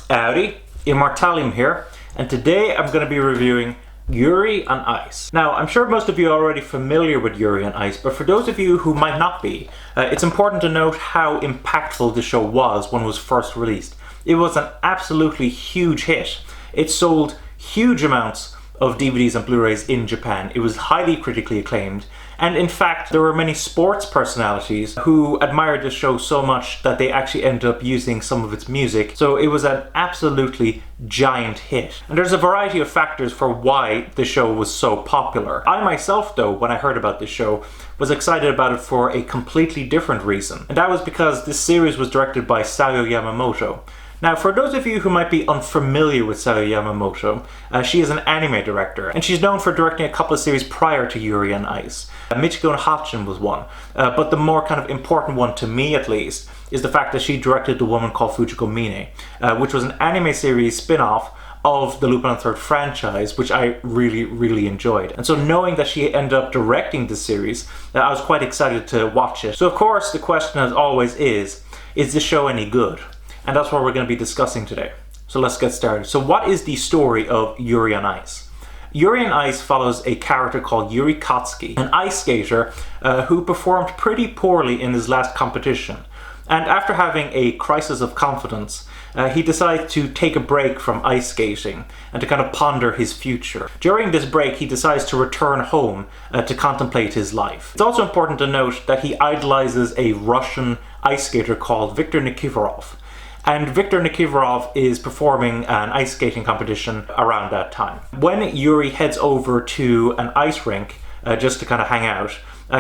Howdy, Immortalium here, and today I'm going to be reviewing Yuri on Ice. Now, I'm sure most of you are already familiar with Yuri on Ice, but for those of you who might not be, it's important to note how impactful the show was when it was first released. It was an absolutely huge hit. It sold huge amounts of DVDs and Blu-rays in Japan. It was highly critically acclaimed, and in fact there were many sports personalities who admired the show so much that they actually ended up using some of its music, so it was an absolutely giant hit. And there's a variety of factors for why the show was so popular. I myself, though, when I heard about this show, was excited about it for a completely different reason, and that was because this series was directed by Sayo Yamamoto. Now, for those of you who might be unfamiliar with Sayo Yamamoto, she is an anime director, and she's known for directing a couple of series prior to Yuri on Ice. Michiko no Hatchin was one, but the more kind of important one, to me at least, is the fact that she directed The Woman Called Fujiko Mine, which was an anime series spin-off of the Lupin III franchise, which I really enjoyed. And so knowing that she ended up directing this series, I was quite excited to watch it. So of course, the question as always is this show any good? And that's what we're going to be discussing today. So let's get started. So what is the story of Yuri on Ice? Yuri on Ice follows a character called Yuri Katsuki, an ice skater who performed pretty poorly in his last competition. And after having a crisis of confidence, he decides to take a break from ice skating and to kind of ponder his future. During this break, he decides to return home to contemplate his life. It's also important to note that he idolizes a Russian ice skater called Viktor Nikiforov. And Viktor Nikiforov is performing an ice skating competition around that time. When Yuri heads over to an ice rink just to kind of hang out,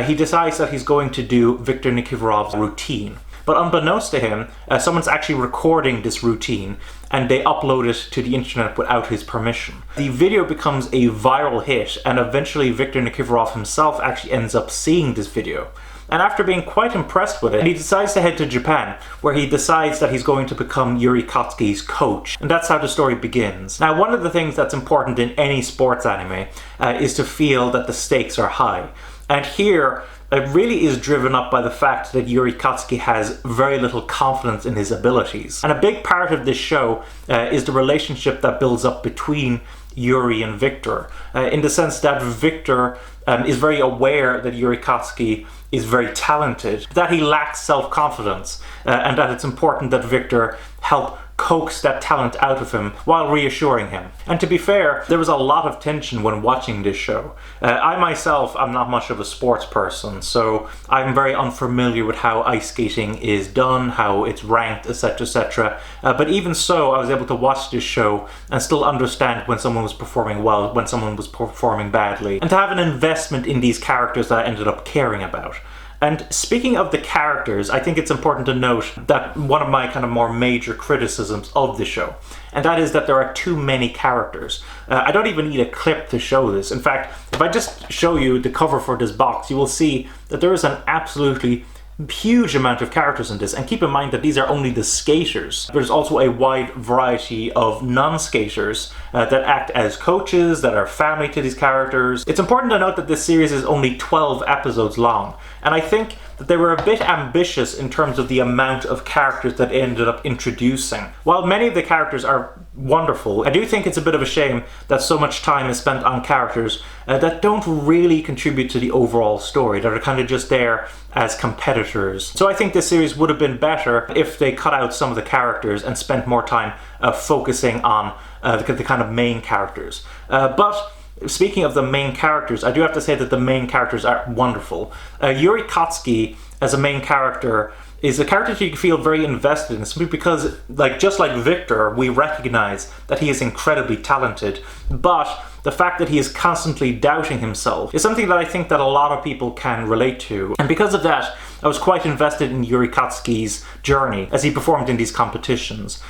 he decides that he's going to do Viktor Nikiforov's routine. But unbeknownst to him, someone's actually recording this routine and they upload it to the internet without his permission. The video becomes a viral hit, and eventually Viktor Nikiforov himself actually ends up seeing this video. And after being quite impressed with it, he decides to head to Japan, where he decides that he's going to become Yuri Katsuki's coach. And that's how the story begins. Now, one of the things that's important in any sports anime is to feel that the stakes are high. And here, it really is driven up by the fact that Yuri Katsuki has very little confidence in his abilities. And a big part of this show is the relationship that builds up between Yuri and Victor, in the sense that Victor is very aware that Yuri Katsuki is very talented, that he lacks self-confidence, and that it's important that Victor help coax that talent out of him while reassuring him. And to be fair, there was a lot of tension when watching this show. I myself am not much of a sports person, so I'm very unfamiliar with how ice skating is done, how it's ranked, etc. But even so, I was able to watch this show and still understand when someone was performing well, when someone was performing badly, and to have an investment in these characters that I ended up caring about. And speaking of the characters, I think it's important to note that one of my kind of more major criticisms of the show, and that is that there are too many characters. I don't even need a clip to show this. In fact, if I just show you the cover for this box, you will see that there is an absolutely huge amount of characters in this, and keep in mind that these are only the skaters. There's also a wide variety of non-skaters that act as coaches, that are family to these characters. It's important to note that this series is only 12 episodes long, and I think that they were a bit ambitious in terms of the amount of characters that they ended up introducing. While many of the characters are wonderful, I do think it's a bit of a shame that so much time is spent on characters that don't really contribute to the overall story, that are kind of just there as competitors. So I think this series would have been better if they cut out some of the characters and spent more time focusing on the kind of main characters. But speaking of the main characters, I do have to say that the main characters are wonderful. Yuri Katsuki as a main character is a character that you feel very invested in, simply because, just like Victor, we recognize that he is incredibly talented, but the fact that he is constantly doubting himself is something that I think that a lot of people can relate to. And because of that, I was quite invested in Yuri Katsuki's journey as he performed in these competitions.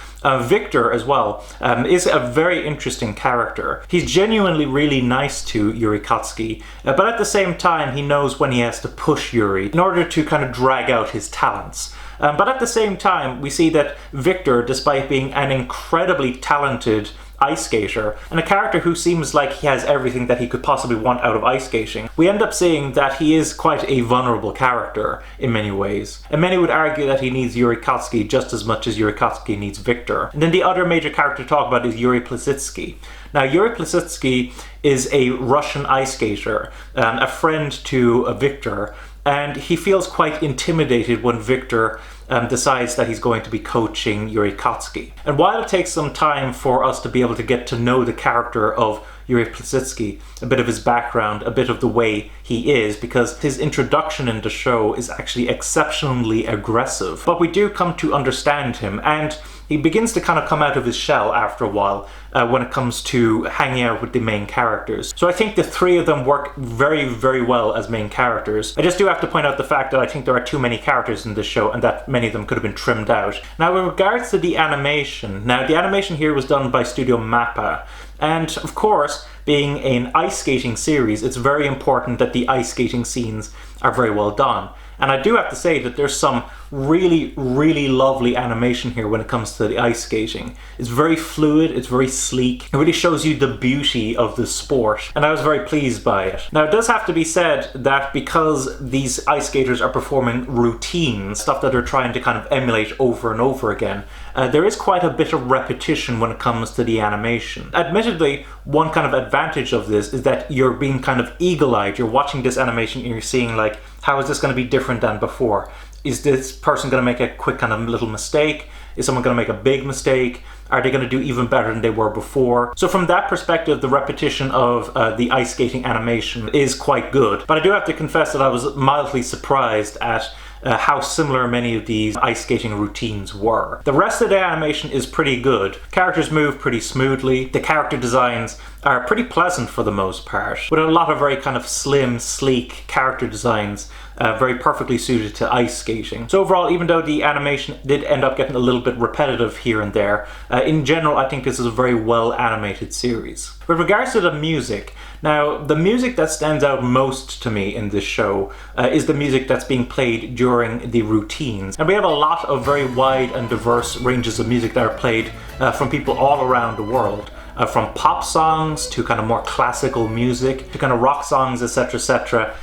Victor, as well, is a very interesting character. He's genuinely really nice to Yuri Katsuki, but at the same time, he knows when he has to push Yuri in order to kind of drag out his talents. But at the same time, we see that Victor, despite being an incredibly talented ice skater, and a character who seems like he has everything that he could possibly want out of ice skating, we end up seeing that he is quite a vulnerable character in many ways. And many would argue that he needs Yuri Kotsky just as much as Yuri Kotsky needs Victor. And then the other major character to talk about is Yuri Plisitsky. Now, Yuri Plisitsky is a Russian ice skater, a friend to Victor, and he feels quite intimidated when Victor decides that he's going to be coaching Yuri Kotsky. And while it takes some time for us to be able to get to know the character of Yuri Plisitsky, a bit of his background, a bit of the way he is, because his introduction in the show is actually exceptionally aggressive. But we do come to understand him, and he begins to kind of come out of his shell after a while when it comes to hanging out with the main characters. So I think the three of them work very, very well as main characters. I just do have to point out the fact that I think there are too many characters in this show and that many of them could have been trimmed out. Now, with regards to the animation, the animation here was done by Studio Mappa. And of course, being an ice skating series, it's very important that the ice skating scenes are very well done. And I do have to say that there's some really, really lovely animation here when it comes to the ice skating. It's very fluid, it's very sleek. It really shows you the beauty of the sport, and I was very pleased by it. Now, it does have to be said that because these ice skaters are performing routines, stuff that they're trying to kind of emulate over and over again, there is quite a bit of repetition when it comes to the animation. Admittedly, one kind of advantage of this is that you're being kind of eagle-eyed. You're watching this animation and you're seeing, like, how is this going to be different than before? Is this person going to make a quick kind of little mistake? Is someone going to make a big mistake? Are they going to do even better than they were before? So from that perspective, the repetition of the ice skating animation is quite good. But I do have to confess that I was mildly surprised at how similar many of these ice skating routines were. The rest of the animation is pretty good. Characters move pretty smoothly. The character designs are pretty pleasant for the most part, with a lot of very kind of slim, sleek character designs, very perfectly suited to ice skating. So overall, even though the animation did end up getting a little bit repetitive here and there, in general, I think this is a very well animated series. With regards to the music, now, the music that stands out most to me in this show is the music that's being played during the routines. And we have a lot of very wide and diverse ranges of music that are played from people all around the world. From pop songs to kind of more classical music to kind of rock songs, etc., etc.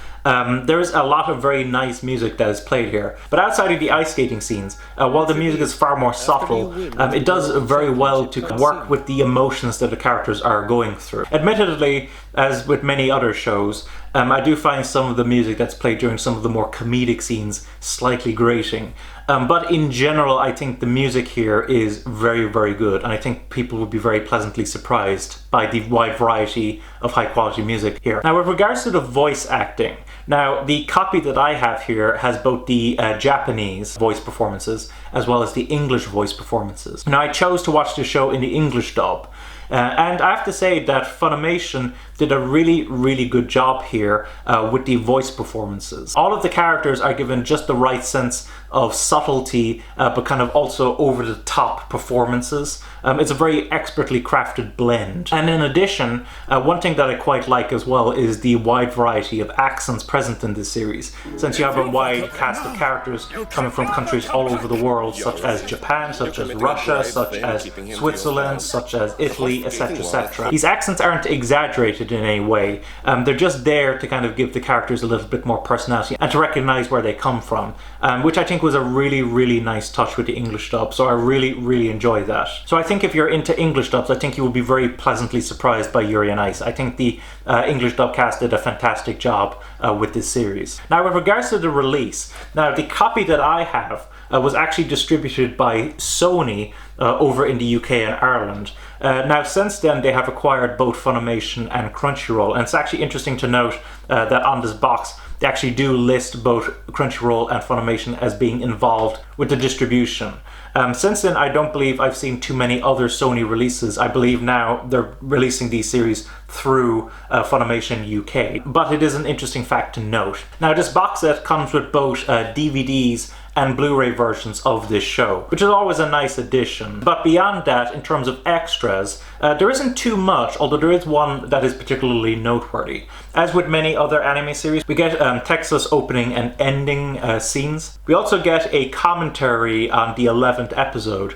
There is a lot of very nice music that is played here. But outside of the ice skating scenes, while the music is far more subtle, it does very well to work with the emotions that the characters are going through. Admittedly, as with many other shows, I do find some of the music that's played during some of the more comedic scenes slightly grating. But in general, I think the music here is very, very good, and I think people will be very pleasantly surprised by the wide variety of high quality music here. Now, with regards to the voice acting, now the copy that I have here has both the Japanese voice performances as well as the English voice performances. Now, I chose to watch the show in the English dub. And I have to say that Funimation did a really, really good job here with the voice performances. All of the characters are given just the right sense of subtlety, but kind of also over-the-top performances. It's a very expertly crafted blend. And in addition, one thing that I quite like as well is the wide variety of accents present in this series. Since you have a wide cast of characters coming from countries all over the world, such as Japan, such as Russia, such as Switzerland, such as Italy, etc., etc. These accents aren't exaggerated in any way. They're just there to kind of give the characters a little bit more personality and to recognize where they come from, which I think was a really, really nice touch with the English dub. So I really, really enjoyed that. So I think if you're into English dubs, I think you will be very pleasantly surprised by Yuri on Ice. I think the English dub cast did a fantastic job with this series. Now, with regards to the release, now the copy that I have was actually distributed by Sony over in the UK and Ireland. Now, since then, they have acquired both Funimation and Crunchyroll, and it's actually interesting to note that on this box, they actually do list both Crunchyroll and Funimation as being involved with the distribution. Since then, I don't believe I've seen too many other Sony releases. I believe now they're releasing these series through Funimation UK. But it is an interesting fact to note. Now, this box set comes with both DVDs and Blu-ray versions of this show, which is always a nice addition. But beyond that, in terms of extras, there isn't too much, although there is one that is particularly noteworthy. As with many other anime series, we get Texas opening and ending scenes. We also get a commentary on the 11th episode,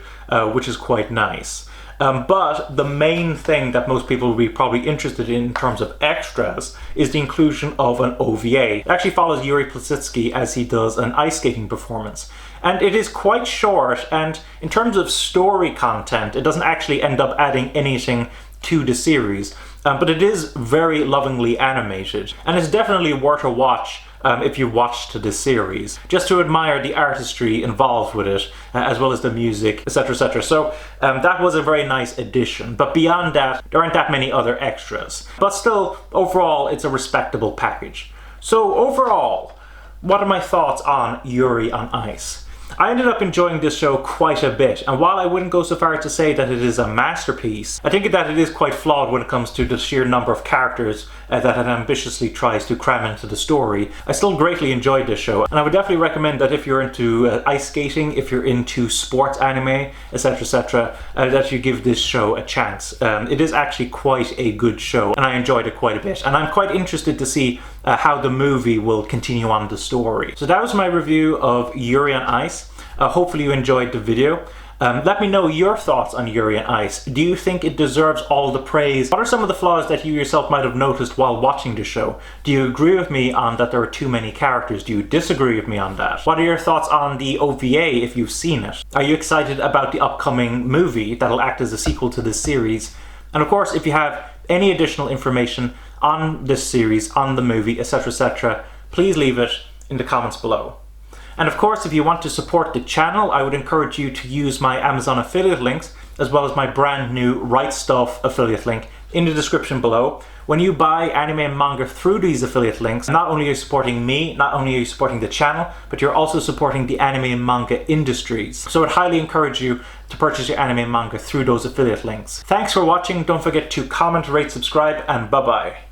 which is quite nice. But the main thing that most people will be probably interested in terms of extras is the inclusion of an OVA. It actually follows Yuri Plasitsky as he does an ice skating performance. And it is quite short, and in terms of story content, it doesn't actually end up adding anything to the series. But it is very lovingly animated, and it's definitely worth a watch if you watched the series, just to admire the artistry involved with it, as well as the music, etc, etc. So that was a very nice addition, but beyond that, there aren't that many other extras. But still, overall, it's a respectable package. So overall, what are my thoughts on Yuri on Ice? I ended up enjoying this show quite a bit, and while I wouldn't go so far as to say that it is a masterpiece, I think that it is quite flawed when it comes to the sheer number of characters that it ambitiously tries to cram into the story. I still greatly enjoyed this show, and I would definitely recommend that if you're into ice skating, if you're into sports anime, etc, etc, that you give this show a chance. It is actually quite a good show, and I enjoyed it quite a bit, and I'm quite interested to see how the movie will continue on the story. So that was my review of Yuri on Ice. Hopefully you enjoyed the video. Let me know your thoughts on Yuri on Ice. Do you think it deserves all the praise? What are some of the flaws that you yourself might have noticed while watching the show? Do you agree with me on that there are too many characters? Do you disagree with me on that? What are your thoughts on the OVA if you've seen it? Are you excited about the upcoming movie that'll act as a sequel to this series? And of course, if you have any additional information on this series, on the movie, etc, etc, please leave it in the comments below. And of course, if you want to support the channel, I would encourage you to use my Amazon affiliate links, as well as my brand new Right Stuff affiliate link in the description below. When you buy anime and manga through these affiliate links, not only are you supporting me, not only are you supporting the channel, but you're also supporting the anime and manga industries. So I'd highly encourage you to purchase your anime and manga through those affiliate links. Thanks for watching. Don't forget to comment, rate, subscribe, and bye-bye.